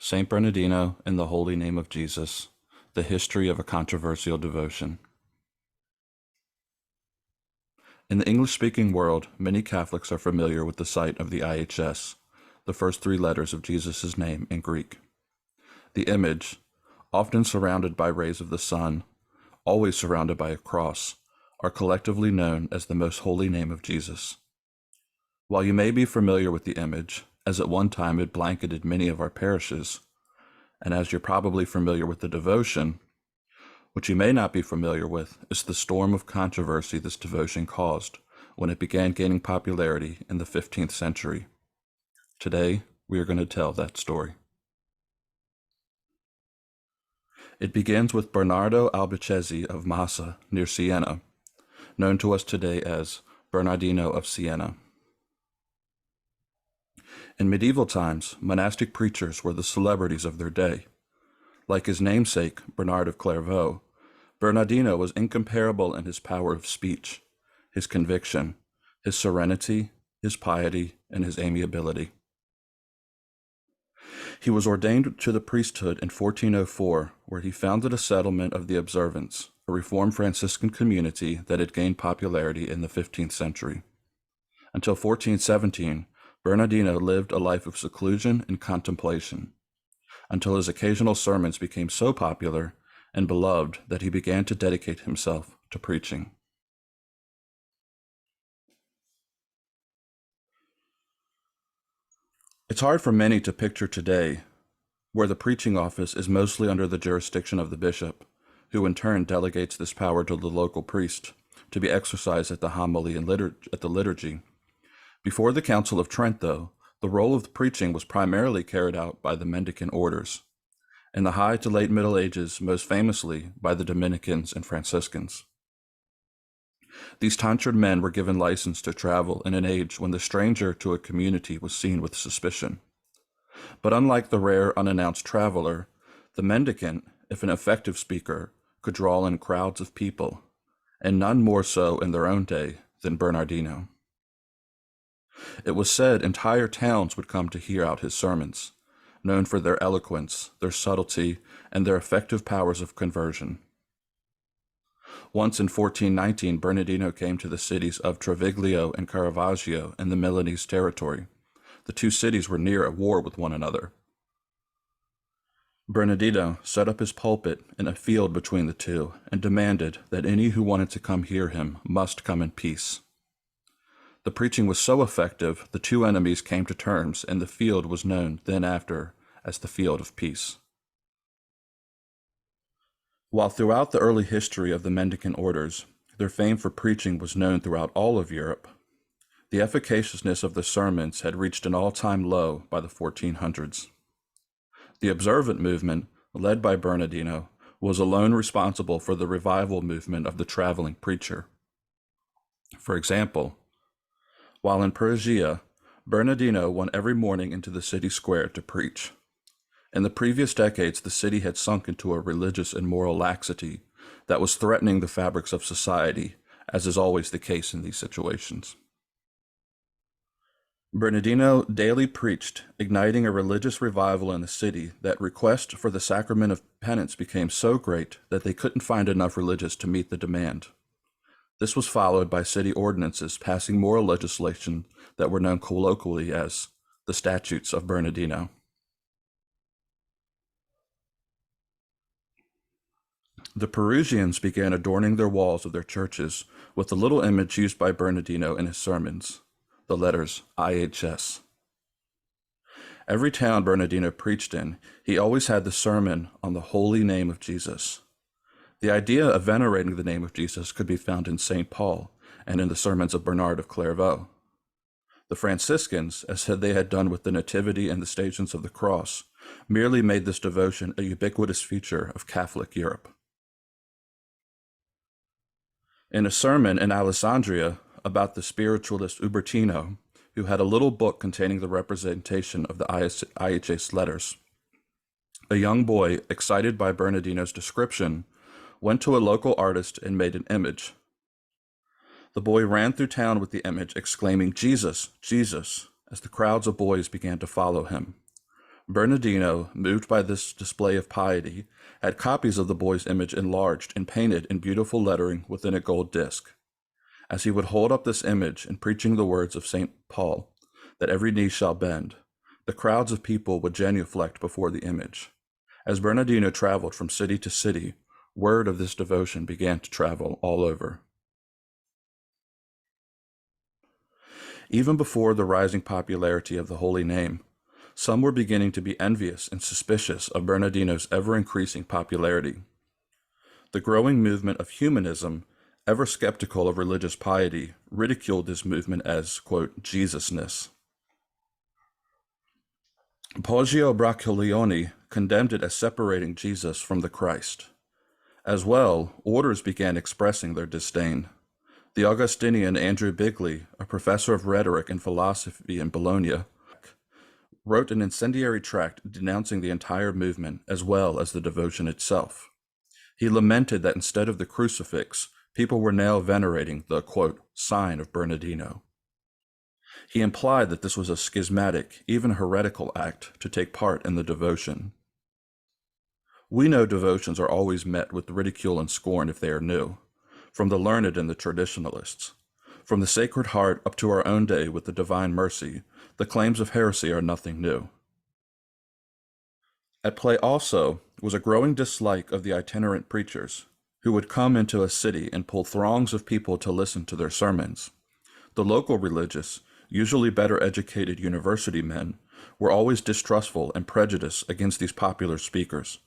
Saint Bernardino in the Holy Name of Jesus, the history of a controversial devotion. In the English-speaking world, many Catholics are familiar with the sight of the IHS, the first three letters of Jesus' name in Greek. The image, often surrounded by rays of the sun, always surrounded by a cross, are collectively known as the most holy name of Jesus. While you may be familiar with the image, as at one time it blanketed many of our parishes, and as you're probably familiar with the devotion, what you may not be familiar with is the storm of controversy this devotion caused when it began gaining popularity in the 15th century. Today, we are going to tell that story. It begins with Bernardo Albicesi of Massa, near Siena, known to us today as Bernardino of Siena. In medieval times, monastic preachers were the celebrities of their day. Like his namesake, Bernard of Clairvaux, Bernardino was incomparable in his power of speech, his conviction, his serenity, his piety, and his amiability. He was ordained to the priesthood in 1404, where he founded a settlement of the Observants, a Reformed Franciscan community that had gained popularity in the 15th century. Until 1417, Bernardino lived a life of seclusion and contemplation, until his occasional sermons became so popular and beloved that he began to dedicate himself to preaching. It's hard for many to picture today, where the preaching office is mostly under the jurisdiction of the bishop, who in turn delegates this power to the local priest to be exercised at the homily and at the liturgy. Before the Council of Trent, though, the role of the preaching was primarily carried out by the mendicant orders, in the high to late Middle Ages, most famously by the Dominicans and Franciscans. These tonsured men were given license to travel in an age when the stranger to a community was seen with suspicion. But unlike the rare unannounced traveler, the mendicant, if an effective speaker, could draw in crowds of people, and none more so in their own day than Bernardino. It was said entire towns would come to hear out his sermons, known for their eloquence, their subtlety, and their effective powers of conversion. Once in 1419, Bernardino came to the cities of Treviglio and Caravaggio in the Milanese territory. The two cities were near at war with one another. Bernardino set up his pulpit in a field between the two and demanded that any who wanted to come hear him must come in peace. The preaching was so effective, the two enemies came to terms, and the field was known then after as the Field of Peace. While throughout the early history of the mendicant orders, their fame for preaching was known throughout all of Europe, the efficaciousness of the sermons had reached an all-time low by the 1400s. The observant movement, led by Bernardino, was alone responsible for the revival movement of the traveling preacher. For example, while in Perugia, Bernardino went every morning into the city square to preach. In the previous decades, the city had sunk into a religious and moral laxity that was threatening the fabrics of society, as is always the case in these situations. Bernardino daily preached, igniting a religious revival in the city that request for the sacrament of penance became so great that they couldn't find enough religious to meet the demand. This was followed by city ordinances passing moral legislation that were known colloquially as the Statutes of Bernardino. The Perugians began adorning their walls of their churches with the little image used by Bernardino in his sermons, the letters IHS. Every town Bernardino preached in, he always had the sermon on the holy name of Jesus. The idea of venerating the name of Jesus could be found in St. Paul and in the sermons of Bernard of Clairvaux. The Franciscans, as they had done with the Nativity and the Stations of the Cross, merely made this devotion a ubiquitous feature of Catholic Europe. In a sermon in Alessandria about the spiritualist Ubertino, who had a little book containing the representation of the IHS letters, a young boy, excited by Bernardino's description, went to a local artist and made an image. The boy ran through town with the image, exclaiming, "Jesus, Jesus," as the crowds of boys began to follow him. Bernardino, moved by this display of piety, had copies of the boy's image enlarged and painted in beautiful lettering within a gold disc. As he would hold up this image in preaching the words of St. Paul, that every knee shall bend, the crowds of people would genuflect before the image. As Bernardino traveled from city to city, word of this devotion began to travel all over. Even before the rising popularity of the Holy Name, some were beginning to be envious and suspicious of Bernardino's ever-increasing popularity. The growing movement of humanism, ever skeptical of religious piety, ridiculed this movement as, quote, Jesusness. Poggio Bracciolione condemned it as separating Jesus from the Christ. As well, orders began expressing their disdain. The Augustinian Andrew Bigley, a professor of rhetoric and philosophy in Bologna, wrote an incendiary tract denouncing the entire movement as well as the devotion itself. He lamented that instead of the crucifix, people were now venerating the, quote, sign of Bernardino. He implied that this was a schismatic, even heretical act to take part in the devotion. We know devotions are always met with ridicule and scorn if they are new, from the learned and the traditionalists. From the Sacred Heart up to our own day with the Divine Mercy, the claims of heresy are nothing new. At play also was a growing dislike of the itinerant preachers, who would come into a city and pull throngs of people to listen to their sermons. The local religious, usually better educated university men, were always distrustful and prejudiced against these popular speakers.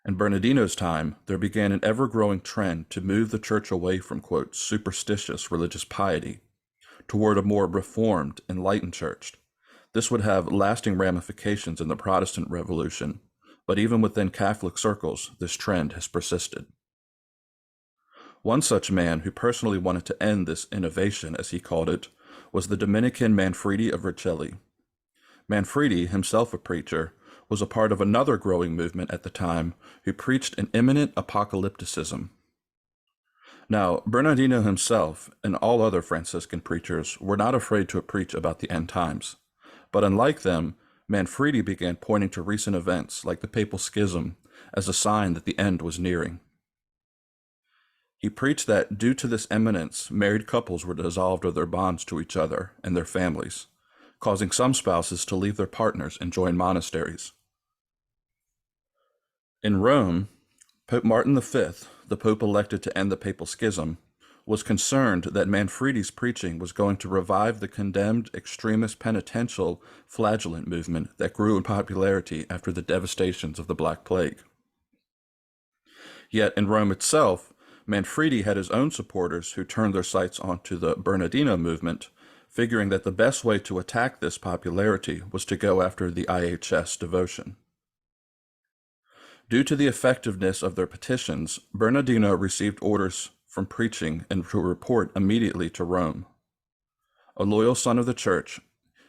In Bernardino's time, there began an ever-growing trend to move the church away from, quote, superstitious religious piety toward a more reformed, enlightened church. This would have lasting ramifications in the Protestant Revolution, but even within Catholic circles, this trend has persisted. One such man who personally wanted to end this innovation, as he called it, was the Dominican Manfredi of Vercelli. Manfredi, himself a preacher, was a part of another growing movement at the time who preached an imminent apocalypticism. Now, Bernardino himself and all other Franciscan preachers were not afraid to preach about the end times, but unlike them, Manfredi began pointing to recent events like the Papal Schism as a sign that the end was nearing. He preached that due to this imminence, married couples were dissolved of their bonds to each other and their families, causing some spouses to leave their partners and join monasteries. In Rome, Pope Martin V, the pope elected to end the Papal Schism, was concerned that Manfredi's preaching was going to revive the condemned extremist penitential flagellant movement that grew in popularity after the devastations of the Black Plague. Yet in Rome itself, Manfredi had his own supporters who turned their sights onto the Bernardino movement, figuring that the best way to attack this popularity was to go after the IHS devotion. Due to the effectiveness of their petitions, Bernardino received orders from preaching and to report immediately to Rome. A loyal son of the Church,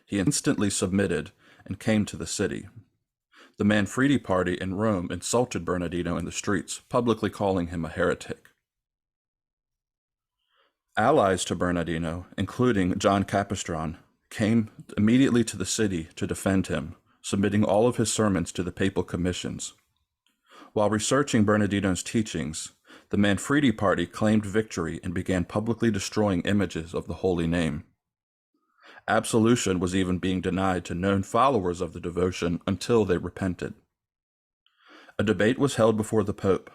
he instantly submitted and came to the city. The Manfredi party in Rome insulted Bernardino in the streets, publicly calling him a heretic. Allies to Bernardino, including John Capistran, came immediately to the city to defend him, submitting all of his sermons to the papal commissions. While researching Bernardino's teachings, the Manfredi party claimed victory and began publicly destroying images of the Holy Name. Absolution was even being denied to known followers of the devotion until they repented. A debate was held before the Pope.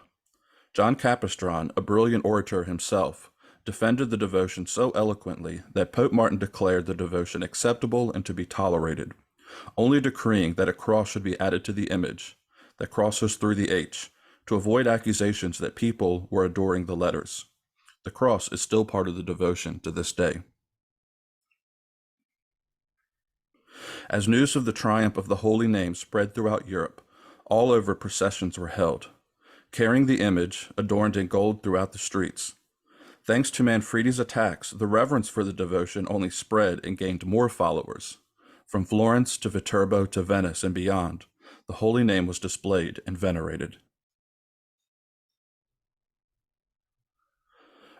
John Capistran, a brilliant orator himself, defended the devotion so eloquently that Pope Martin declared the devotion acceptable and to be tolerated, only decreeing that a cross should be added to the image, that crosses through the H, to avoid accusations that people were adoring the letters. The cross is still part of the devotion to this day. As news of the triumph of the Holy Name spread throughout Europe, all over processions were held, carrying the image adorned in gold throughout the streets. Thanks to Manfredi's attacks, the reverence for the devotion only spread and gained more followers. From Florence to Viterbo to Venice and beyond, the Holy Name was displayed and venerated.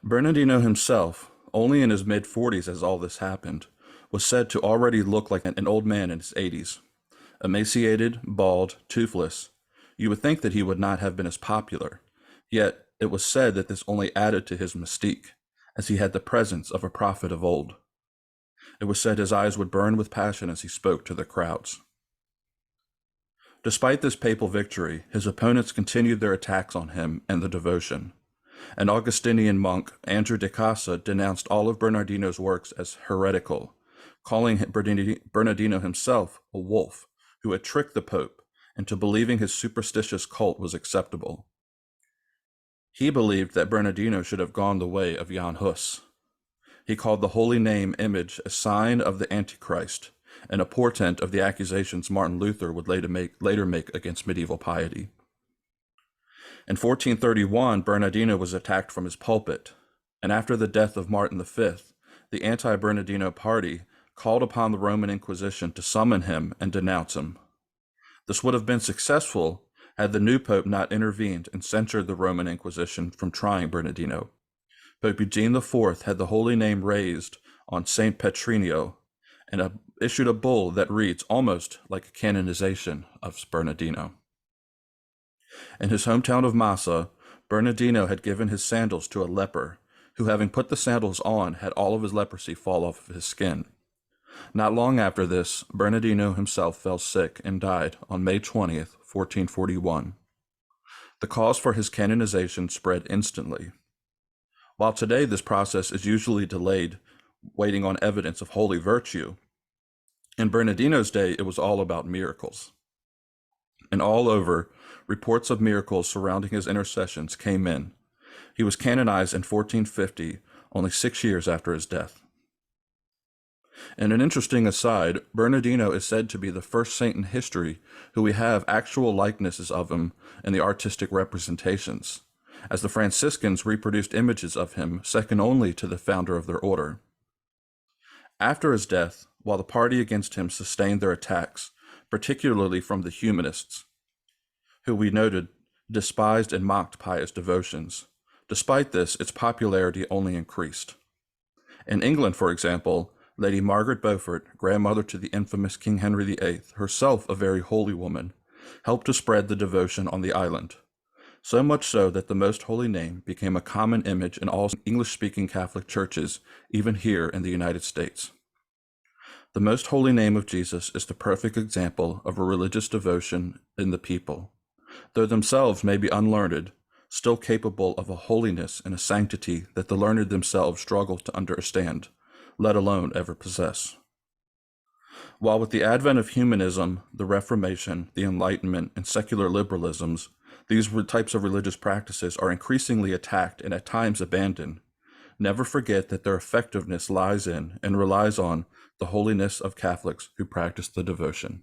Bernardino himself, only in his mid-40s as all this happened, was said to already look like an old man in his 80s. Emaciated, bald, toothless, you would think that he would not have been as popular, yet it was said that this only added to his mystique, as he had the presence of a prophet of old. It was said his eyes would burn with passion as he spoke to the crowds. Despite this papal victory, his opponents continued their attacks on him and the devotion. An Augustinian monk, Andrew de Casa, denounced all of Bernardino's works as heretical, calling Bernardino himself a wolf who had tricked the Pope into believing his superstitious cult was acceptable. He believed that Bernardino should have gone the way of Jan Hus. He called the holy name image a sign of the Antichrist and a portent of the accusations Martin Luther would later make against medieval piety. In 1431, Bernardino was attacked from his pulpit, and after the death of Martin V, the anti-Bernardino party called upon the Roman Inquisition to summon him and denounce him. This would have been successful had the new pope not intervened and censured the Roman Inquisition from trying Bernardino. Pope Eugene IV had the holy name raised on Saint Petrinio and issued a bull that reads almost like a canonization of Bernardino. In his hometown of Massa, Bernardino had given his sandals to a leper, who, having put the sandals on, had all of his leprosy fall off of his skin. Not long after this, Bernardino himself fell sick and died on May 20th, 1441. The cause for his canonization spread instantly. While today this process is usually delayed, waiting on evidence of holy virtue, in Bernardino's day it was all about miracles. And all over, reports of miracles surrounding his intercessions came in. He was canonized in 1450, only 6 years after his death. And an interesting aside, Bernardino is said to be the first saint in history who we have actual likenesses of him in the artistic representations, as the Franciscans reproduced images of him second only to the founder of their order. After his death, while the party against him sustained their attacks, particularly from the humanists, who we noted despised and mocked pious devotions, despite this, its popularity only increased. In England, for example, Lady Margaret Beaufort, grandmother to the infamous King Henry VIII, herself a very holy woman, helped to spread the devotion on the island, so much so that the Most Holy Name became a common image in all English-speaking Catholic churches, even here in the United States. The Most Holy Name of Jesus is the perfect example of a religious devotion in the people, though themselves may be unlearned, still capable of a holiness and a sanctity that the learned themselves struggle to understand, let alone ever possess. While with the advent of humanism, the Reformation, the Enlightenment, and secular liberalisms, these types of religious practices are increasingly attacked and at times abandoned, never forget that their effectiveness lies in and relies on the holiness of Catholics who practice the devotion.